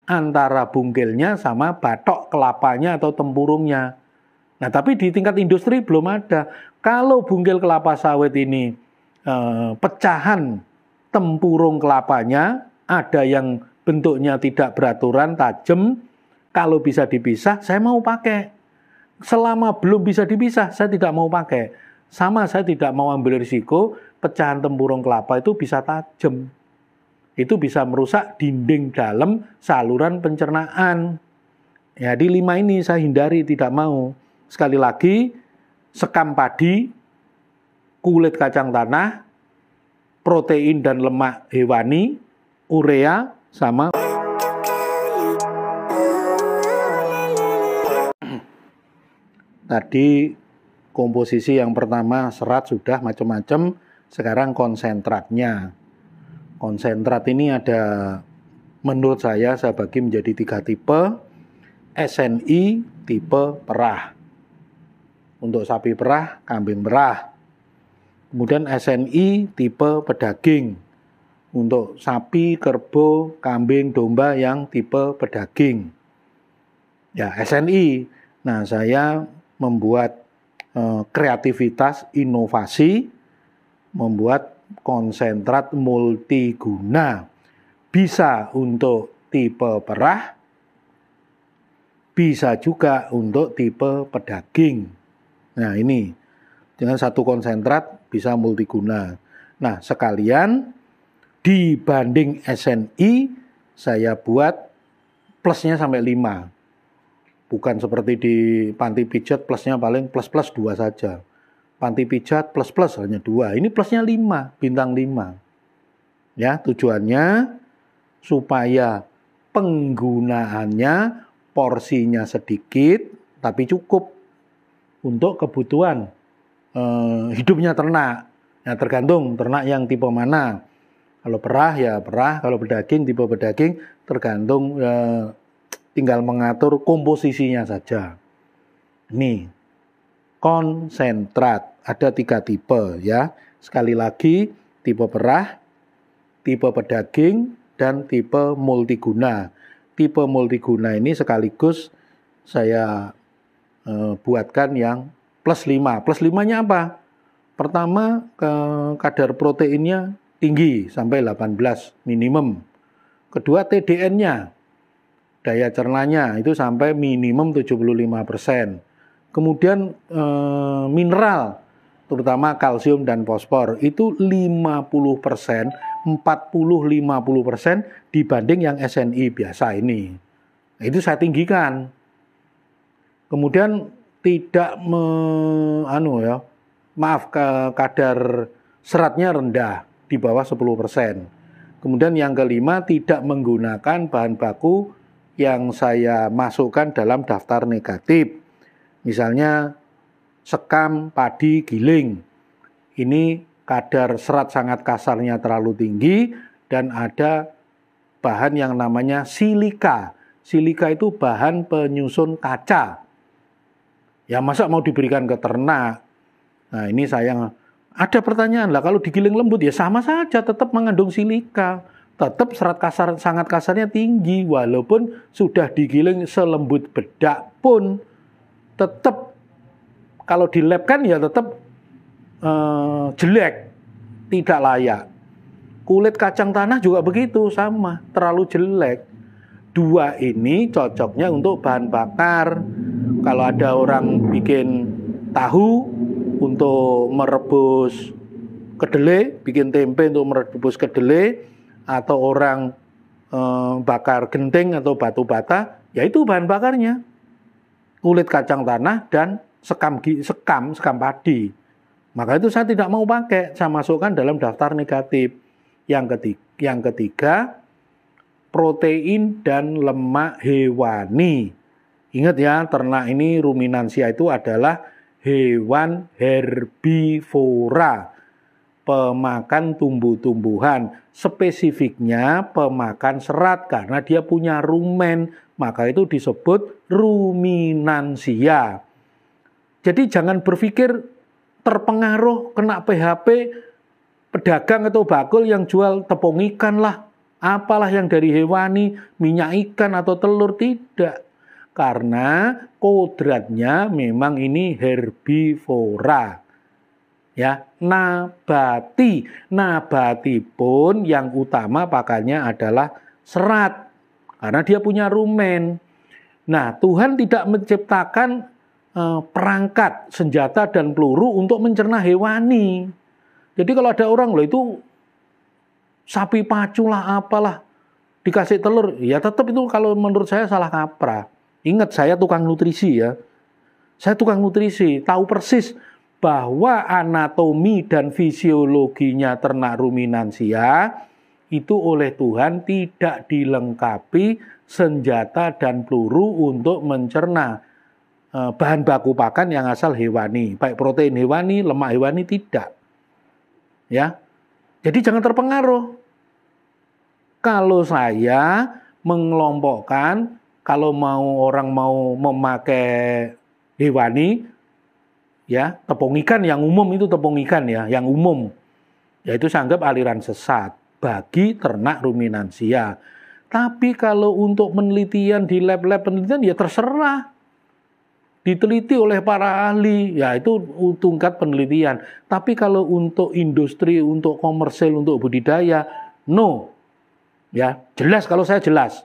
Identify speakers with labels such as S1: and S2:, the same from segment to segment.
S1: antara bungkilnya sama batok kelapanya atau tempurungnya. Nah, tapi di tingkat industri belum ada. Kalau bungkil kelapa sawit ini pecahan tempurung kelapanya, ada yang bentuknya tidak beraturan, tajam, kalau bisa dipisah, saya mau pakai. Selama belum bisa dipisah, saya tidak mau pakai. Sama saya tidak mau ambil risiko, pecahan tempurung kelapa itu bisa tajam. Itu bisa merusak dinding dalam saluran pencernaan. Jadi 5 ini saya hindari, tidak mau. Sekali lagi, sekam padi, kulit kacang tanah, protein dan lemak hewani, urea, sama tadi komposisi yang pertama serat sudah macam-macam, sekarang konsentratnya. Konsentrat ini ada, menurut saya bagi menjadi 3 tipe. SNI tipe perah. Untuk sapi perah, kambing perah. Kemudian SNI tipe pedaging. Untuk sapi, kerbau, kambing, domba yang tipe pedaging. Ya, SNI. Nah, saya membuat kreativitas, inovasi, membuat konsentrat multiguna. Bisa untuk tipe perah, bisa juga untuk tipe pedaging. Nah, ini dengan satu konsentrat bisa multiguna. Nah, sekalian dibanding SNI saya buat plusnya sampai 5. Bukan seperti di panti pijat plusnya paling plus 2 saja. Panti pijat plus hanya 2. Ini plusnya 5, bintang 5. Ya, tujuannya supaya penggunaannya porsinya sedikit tapi cukup untuk kebutuhan hidupnya ternak. Ya, tergantung ternak yang tipe mana. Kalau perah ya perah, kalau pedaging tipe pedaging, tergantung tinggal mengatur komposisinya saja. Ini konsentrat ada 3 tipe ya. Sekali lagi, tipe perah, tipe pedaging, dan tipe multiguna. Tipe multiguna ini sekaligus saya buatkan yang plus 5. Plus 5-nya apa? Pertama, kadar proteinnya tinggi sampai 18 minimum. Kedua, TDN-nya, daya cernanya itu sampai minimum 75%. Kemudian mineral, terutama kalsium dan fosfor, itu 50%, 40-50% dibanding yang SNI biasa ini. Nah, itu saya tinggikan. Kemudian tidak kadar seratnya rendah, di bawah 10%. Kemudian yang kelima, tidak menggunakan bahan baku yang saya masukkan dalam daftar negatif. Misalnya sekam, padi, giling. Ini kadar serat sangat kasarnya terlalu tinggi dan ada bahan yang namanya silika. Silika itu bahan penyusun kaca. Ya masa mau diberikan ke ternak? Nah ini saya ada pertanyaan lah, kalau digiling lembut ya sama saja, tetap mengandung silika. Tetap serat kasar sangat kasarnya tinggi, walaupun sudah digiling selembut bedak pun tetap kalau di lab kan ya tetap jelek, tidak layak. Kulit kacang tanah juga begitu, sama, terlalu jelek. 2 ini cocoknya untuk bahan bakar. Kalau ada orang bikin tahu untuk merebus kedelai, bikin tempe untuk merebus kedelai, atau orang bakar genting atau batu bata, ya itu bahan bakarnya. Kulit kacang tanah dan sekam padi. Maka itu saya tidak mau pakai, saya masukkan dalam daftar negatif. Yang ketiga, protein dan lemak hewani. Ingat ya, ternak ini ruminansia itu adalah hewan herbivora, pemakan tumbuh-tumbuhan. Spesifiknya pemakan serat karena dia punya rumen, maka itu disebut ruminansia. Jadi jangan berpikir terpengaruh kena PHP pedagang atau bakul yang jual tepung ikan lah, Apalah yang dari hewani, minyak ikan atau telur, tidak. Karena kodratnya memang ini herbivora. Ya, nabati. Nabati pun yang utama pakannya adalah serat. Karena dia punya rumen. Nah, Tuhan tidak menciptakan perangkat, senjata, dan peluru untuk mencerna hewani. Jadi kalau ada orang, loh itu sapi pacu lah apalah, dikasih telur, ya tetap itu kalau menurut saya salah kaprah. Ingat saya tukang nutrisi ya. Saya tukang nutrisi, tahu persis bahwa anatomi dan fisiologinya ternak ruminansia itu oleh Tuhan tidak dilengkapi senjata dan peluru untuk mencerna bahan baku pakan yang asal hewani, baik protein hewani, lemak hewani, tidak. Ya. Jadi jangan terpengaruh. Kalau saya mengelompokkan, kalau orang mau memakai hewani, ya, tepung ikan yang umum itu tepung ikan ya, yang umum. Yaitu saya anggap aliran sesat bagi ternak ruminansia. Tapi kalau untuk penelitian di lab-lab penelitian ya terserah. Diteliti oleh para ahli, ya itu tingkat penelitian. Tapi kalau untuk industri, untuk komersil, untuk budidaya, no. Ya, jelas kalau saya jelas.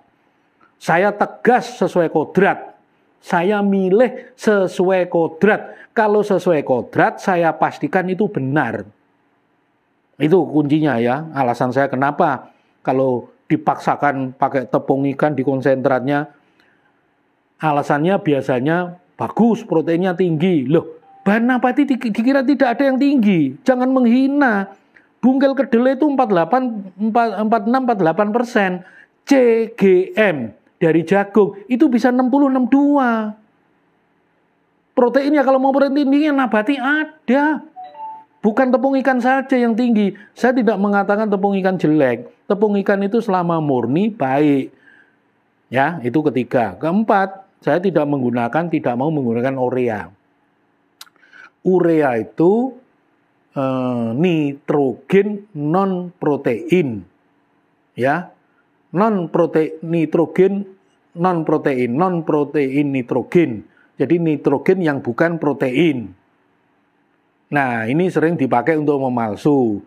S1: Saya tegas sesuai kodrat. Saya milih sesuai kodrat. Kalau sesuai kodrat, saya pastikan itu benar. Itu kuncinya ya. Alasan saya kenapa kalau dipaksakan pakai tepung ikan di konsentratnya, alasannya biasanya bagus, proteinnya tinggi. Loh, bahan nabati dikira tidak ada yang tinggi. Jangan menghina. Bungkel kedelai itu 46-48%. CGM dari jagung itu bisa 60-62. Proteinnya kalau mau protein tinggi nabati ada. Bukan tepung ikan saja yang tinggi. Saya tidak mengatakan tepung ikan jelek. Tepung ikan itu selama murni baik. Ya, itu ketiga. Keempat, saya tidak mau menggunakan urea. Urea itu nitrogen non protein. Ya. Nitrogen non protein nitrogen. Jadi nitrogen yang bukan protein. Nah, ini sering dipakai untuk memalsu.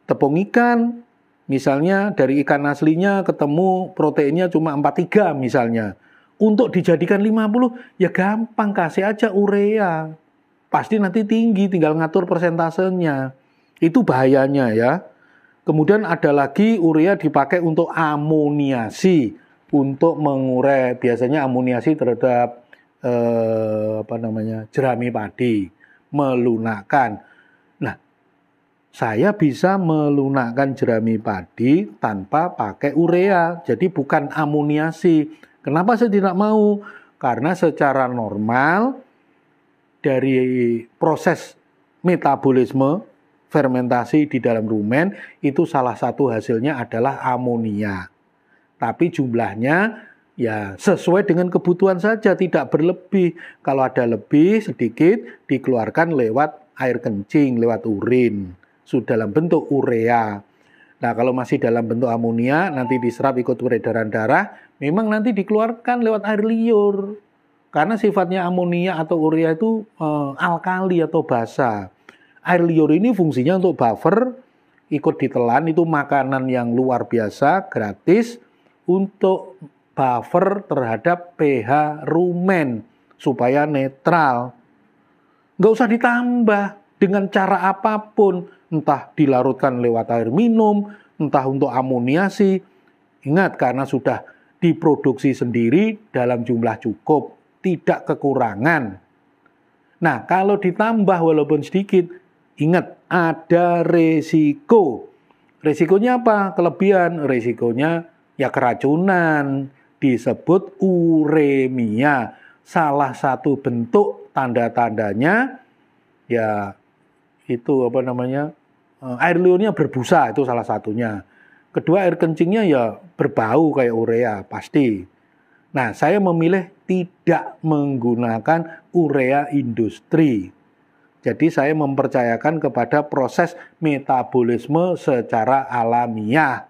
S1: Tepung ikan, misalnya dari ikan aslinya ketemu proteinnya cuma 43 misalnya. Untuk dijadikan 50, ya gampang, kasih aja urea. Pasti nanti tinggi, tinggal ngatur persentasenya. Itu bahayanya ya. Kemudian ada lagi urea dipakai untuk amoniasi. Untuk mengurai, biasanya amoniasi terhadap jerami padi. Melunakkan. Nah, saya bisa melunakkan jerami padi tanpa pakai urea. Jadi bukan amoniasi. Kenapa saya tidak mau? Karena secara normal dari proses metabolisme fermentasi di dalam rumen itu salah satu hasilnya adalah amonia. Tapi jumlahnya ya sesuai dengan kebutuhan saja, tidak berlebih. Kalau ada lebih sedikit dikeluarkan lewat air kencing, lewat urin, sudah dalam bentuk urea. Nah, kalau masih dalam bentuk amonia nanti diserap ikut peredaran darah, memang nanti dikeluarkan lewat air liur. Karena sifatnya amonia atau urea itu alkali atau basa. Air liur ini fungsinya untuk buffer, ikut ditelan, itu makanan yang luar biasa, gratis, untuk buffer terhadap pH rumen, supaya netral. Nggak usah ditambah dengan cara apapun, entah dilarutkan lewat air minum, entah untuk amoniasi. Ingat, karena sudah diproduksi sendiri dalam jumlah cukup, tidak kekurangan. Nah, kalau ditambah walaupun sedikit, ingat ada resiko. Resikonya apa? Kelebihan. Resikonya ya keracunan, disebut uremia. Salah satu bentuk tanda-tandanya ya itu air liurnya berbusa, itu salah satunya. Kedua, air kencingnya ya berbau kayak urea, pasti. Nah, saya memilih tidak menggunakan urea industri. Jadi saya mempercayakan kepada proses metabolisme secara alamiah.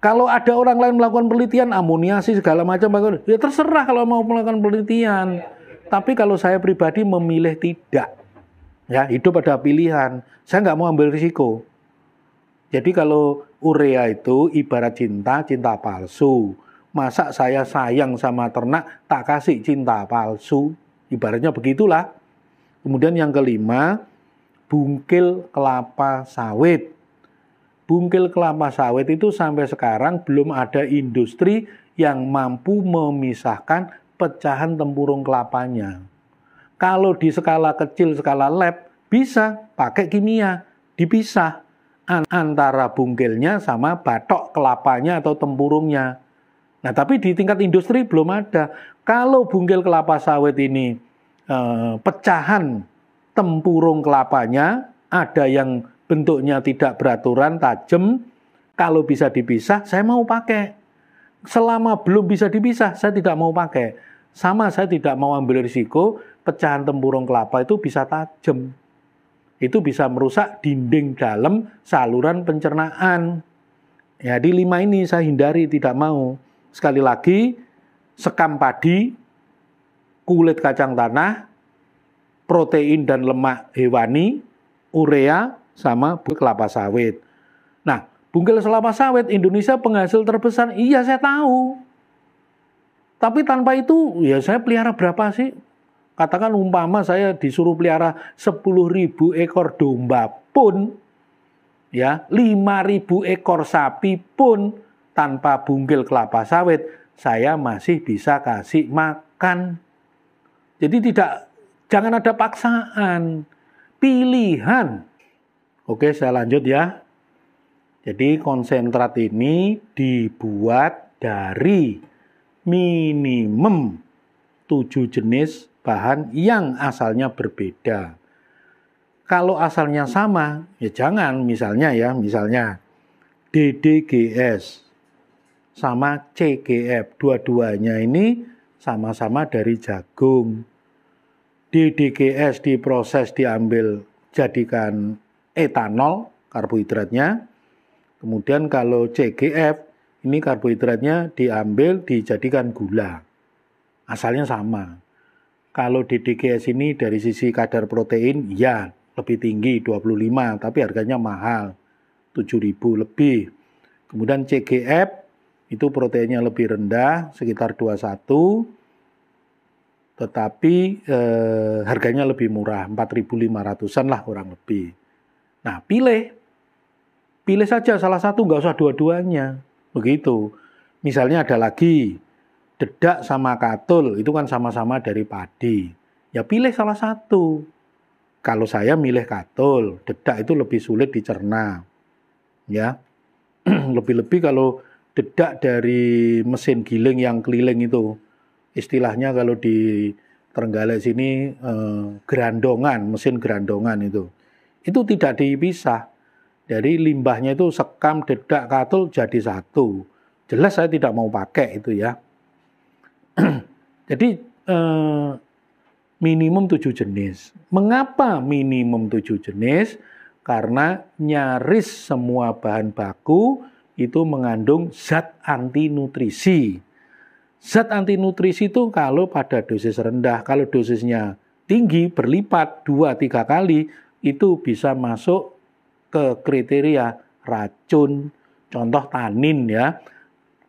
S1: Kalau ada orang lain melakukan penelitian, amoniasi segala macam, ya terserah kalau mau melakukan penelitian. Tapi kalau saya pribadi memilih tidak. Ya, hidup ada pilihan. Saya nggak mau ambil risiko. Jadi kalau urea itu ibarat cinta, cinta palsu. Masa saya sayang sama ternak, tak kasih cinta palsu. Ibaratnya begitulah. Kemudian yang kelima, bungkil kelapa sawit. Bungkil kelapa sawit itu sampai sekarang belum ada industri yang mampu memisahkan pecahan tempurung kelapanya. Kalau di skala kecil, skala lab, bisa pakai kimia, dipisah antara bungkilnya sama batok kelapanya atau tempurungnya. Nah, tapi di tingkat industri belum ada. Kalau bungkil kelapa sawit ini pecahan tempurung kelapanya, ada yang bentuknya tidak beraturan, tajam, kalau bisa dipisah, saya mau pakai. Selama belum bisa dipisah, saya tidak mau pakai. Sama saya tidak mau ambil risiko, pecahan tempurung kelapa itu bisa tajam. Itu bisa merusak dinding dalam saluran pencernaan. Ya, di 5 ini saya hindari, tidak mau. Sekali lagi, sekam padi, kulit kacang tanah, protein dan lemak hewani, urea, sama bungkil kelapa sawit. Nah, bungkil kelapa sawit Indonesia penghasil terbesar, iya saya tahu. Tapi tanpa itu, ya saya pelihara berapa sih? Katakan umpama saya disuruh pelihara 10.000 ekor domba pun, ya 5.000 ekor sapi pun, tanpa bungkil kelapa sawit, saya masih bisa kasih makan. Jadi jangan ada paksaan, pilihan. Oke, saya lanjut ya. Jadi konsentrat ini dibuat dari minimum 7 jenis bahan yang asalnya berbeda. Kalau asalnya sama, ya jangan. Misalnya DDGS sama CGF. Dua-duanya ini sama-sama dari jagung. DDGS diproses diambil jadikan etanol, karbohidratnya. Kemudian kalau CGF, ini karbohidratnya diambil dijadikan gula. Asalnya sama. Kalau DDGS ini dari sisi kadar protein, ya lebih tinggi, 25, tapi harganya mahal, 7.000 lebih. Kemudian CGF, itu proteinnya lebih rendah, sekitar 21, tetapi harganya lebih murah, 4.500-an lah kurang lebih. Nah, pilih saja salah satu, nggak usah dua-duanya. Begitu. Misalnya ada lagi, dedak sama katul, itu kan sama-sama dari padi. Ya pilih salah satu. Kalau saya milih katul, dedak itu lebih sulit dicerna. Ya. Lebih-lebih kalau dedak dari mesin giling yang keliling itu. Istilahnya kalau di Trenggalek sini gerandongan, mesin gerandongan itu. Itu tidak dipisah. Dari limbahnya itu sekam, dedak, katul jadi satu. Jelas saya tidak mau pakai itu ya. Jadi minimum 7 jenis. Mengapa minimum 7 jenis? Karena nyaris semua bahan baku itu mengandung zat anti nutrisi. Zat anti nutrisi itu kalau pada dosis rendah, kalau dosisnya tinggi berlipat 2-3 kali, itu bisa masuk ke kriteria racun. Contoh tanin ya.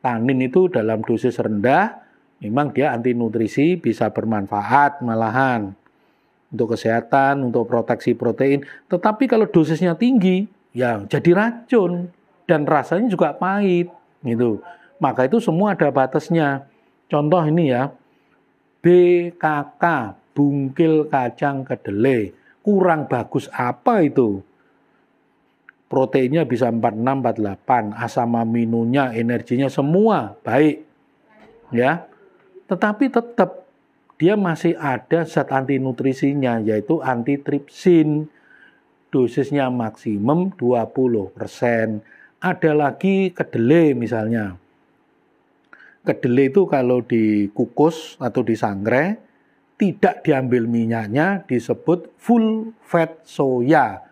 S1: Tanin itu dalam dosis rendah, memang dia anti nutrisi, bisa bermanfaat malahan untuk kesehatan, untuk proteksi protein. Tetapi kalau dosisnya tinggi, ya jadi racun dan rasanya juga pahit gitu. Maka itu semua ada batasnya. Contoh ini ya, BKK, bungkil kacang kedelai, kurang bagus apa itu? Proteinnya bisa 46, 48, asam aminonya, energinya semua baik. Ya. Tetapi tetap dia masih ada zat anti nutrisinya, yaitu antitripsin. Dosisnya maksimum 20%. Ada lagi kedelai misalnya. Kedelai itu kalau dikukus atau disangrai, tidak diambil minyaknya, disebut full fat soya.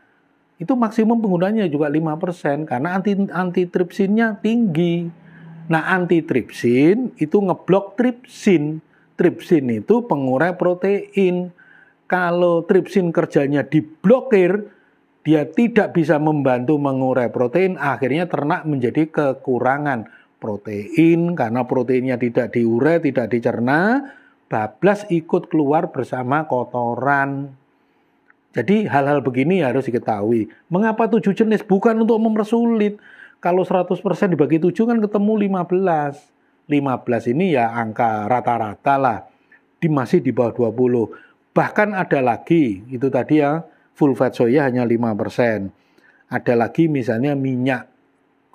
S1: itu maksimum penggunanya juga 5% karena antitripsinnya tinggi. Nah, antitripsin itu ngeblok tripsin. Tripsin itu pengurai protein. Kalau tripsin kerjanya diblokir, dia tidak bisa membantu mengurai protein, akhirnya ternak menjadi kekurangan protein karena proteinnya tidak diurai, tidak dicerna, bablas ikut keluar bersama kotoran. Jadi hal-hal begini harus diketahui. Mengapa 7 jenis? Bukan untuk mempersulit. Kalau 100% dibagi 7 kan ketemu 15. 15 ini ya angka rata-rata lah. Masih di bawah 20. Bahkan ada lagi, itu tadi ya, full fat soya hanya 5%. Ada lagi misalnya minyak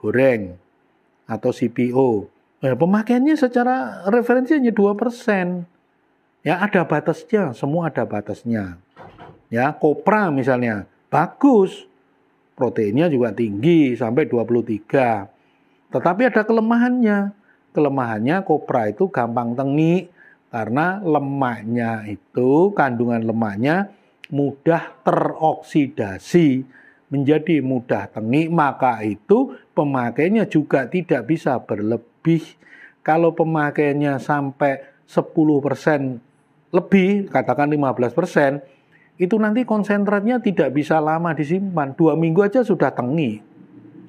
S1: goreng atau CPO. Nah, pemakaiannya secara referensi hanya 2%. Ya ada batasnya, semua ada batasnya. Ya, kopra misalnya, bagus. Proteinnya juga tinggi, sampai 23. Tetapi ada kelemahannya. Kelemahannya kopra itu gampang tengik, karena lemaknya itu, kandungan lemaknya mudah teroksidasi, menjadi mudah tengik, maka itu pemakaiannya juga tidak bisa berlebih. Kalau pemakaiannya sampai 10% lebih, katakan 15%, itu nanti konsentratnya tidak bisa lama disimpan. 2 minggu aja sudah tengik.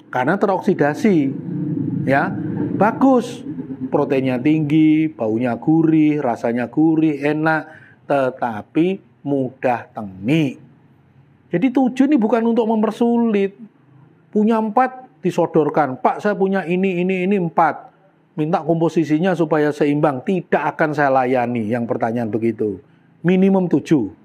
S1: Karena teroksidasi. Ya, bagus. Proteinnya tinggi, baunya gurih, rasanya gurih, enak. Tetapi mudah tengik. Jadi 7 ini bukan untuk mempersulit. Punya 4 disodorkan. Pak, saya punya ini 4. Minta komposisinya supaya seimbang. Tidak akan saya layani yang pertanyaan begitu. Minimum 7.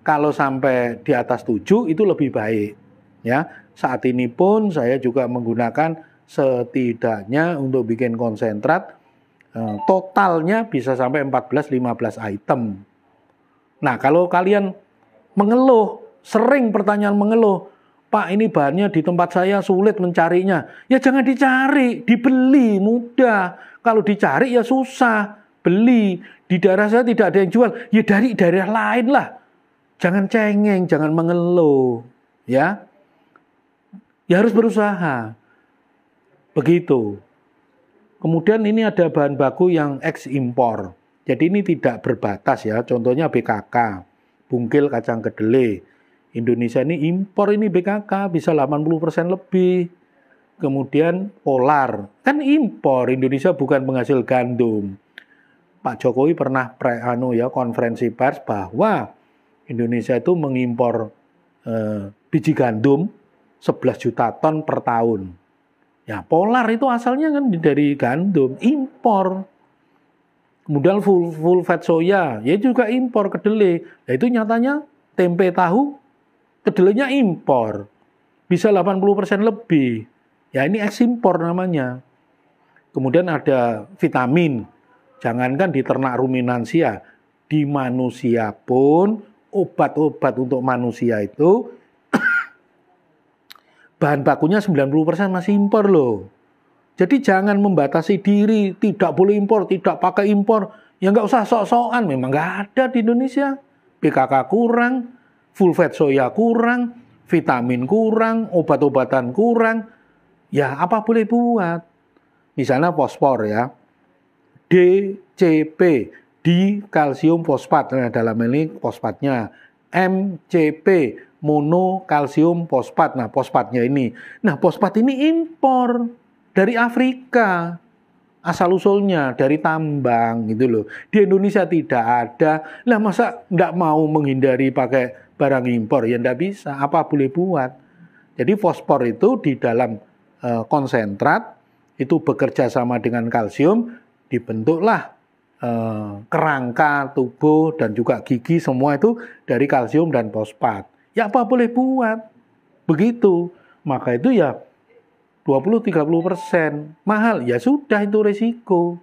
S1: Kalau sampai di atas 7 itu lebih baik. Ya, saat ini pun saya juga menggunakan setidaknya untuk bikin konsentrat totalnya bisa sampai 14-15 item. Nah, kalau kalian mengeluh, sering pertanyaan mengeluh, Pak, ini bahannya di tempat saya sulit mencarinya. Ya jangan dicari, dibeli mudah. Kalau dicari ya susah, beli. Di daerah saya tidak ada yang jual, ya dari daerah lain lah. Jangan cengeng, jangan mengeluh, ya. Ya harus berusaha. Begitu. Kemudian ini ada bahan baku yang ekspor. Jadi ini tidak berbatas ya. Contohnya BKK, bungkil kacang kedelai. Indonesia ini impor ini BKK bisa 80% lebih. Kemudian Polar, kan impor. Indonesia bukan penghasil gandum. Pak Jokowi pernah konferensi pers bahwa Indonesia itu mengimpor biji gandum 11 juta ton per tahun. Ya, Polar itu asalnya kan dari gandum, impor. Kemudian full fat soya, ya juga impor kedelai. Nah, itu nyatanya tempe tahu, kedelainya impor. Bisa 80% lebih. Ya ini ekspor namanya. Kemudian ada vitamin. Jangankan di ternak ruminansia, di manusia pun obat-obat untuk manusia itu bahan bakunya 90% masih impor loh. Jadi jangan membatasi diri, tidak boleh impor, tidak pakai impor. Ya nggak usah sok-sokan, memang nggak ada di Indonesia. BKK kurang, full fat soya kurang, vitamin kurang, obat-obatan kurang. Ya apa boleh buat? Misalnya fosfor ya, DCP, di kalsium fosfat, nah dalam ini fosfatnya, MCP, mono kalsium fosfat, nah fosfatnya ini. Nah fosfat ini impor dari Afrika, asal usulnya dari tambang gitu loh. Di Indonesia tidak ada, lah masa nggak mau menghindari pakai barang impor, ya nggak bisa, apa boleh buat. Jadi fosfor itu di dalam konsentrat, itu bekerja sama dengan kalsium, dibentuklah kerangka tubuh dan juga gigi semua itu dari kalsium dan fosfat. Ya apa boleh buat. Begitu. Maka itu ya 20-30% mahal. Ya sudah itu resiko.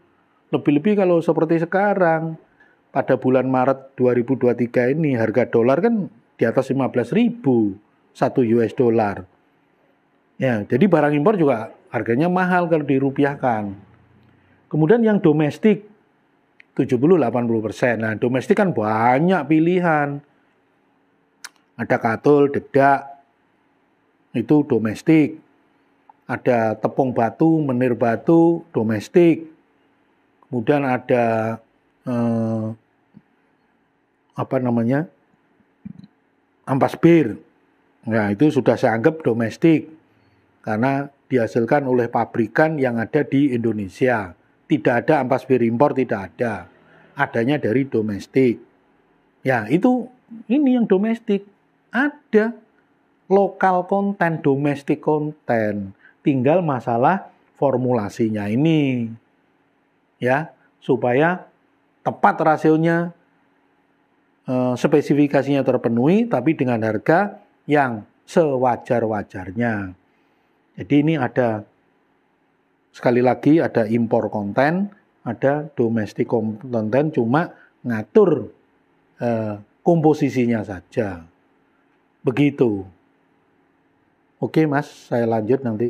S1: Lebih-lebih kalau seperti sekarang pada bulan Maret 2023 ini harga dolar kan di atas 15.000 1 US dollar. Ya, jadi barang impor juga harganya mahal kalau dirupiahkan. Kemudian yang domestik 70-80%. Nah, domestik kan banyak pilihan. Ada katul, dedak, itu domestik. Ada tepung batu, menir batu, domestik. Kemudian ada ampas bir. Nah, itu sudah saya anggap domestik karena dihasilkan oleh pabrikan yang ada di Indonesia. Tidak ada ampas bir impor, tidak ada. Adanya dari domestik. Ya, ini yang domestik. Ada lokal konten, domestik konten. Tinggal masalah formulasinya ini. Ya, supaya tepat rasionya, spesifikasinya terpenuhi, tapi dengan harga yang sewajar-wajarnya. Jadi ini ada, sekali lagi ada impor konten, ada domestik konten, cuma ngatur komposisinya saja. Begitu. Oke Mas, saya lanjut nanti.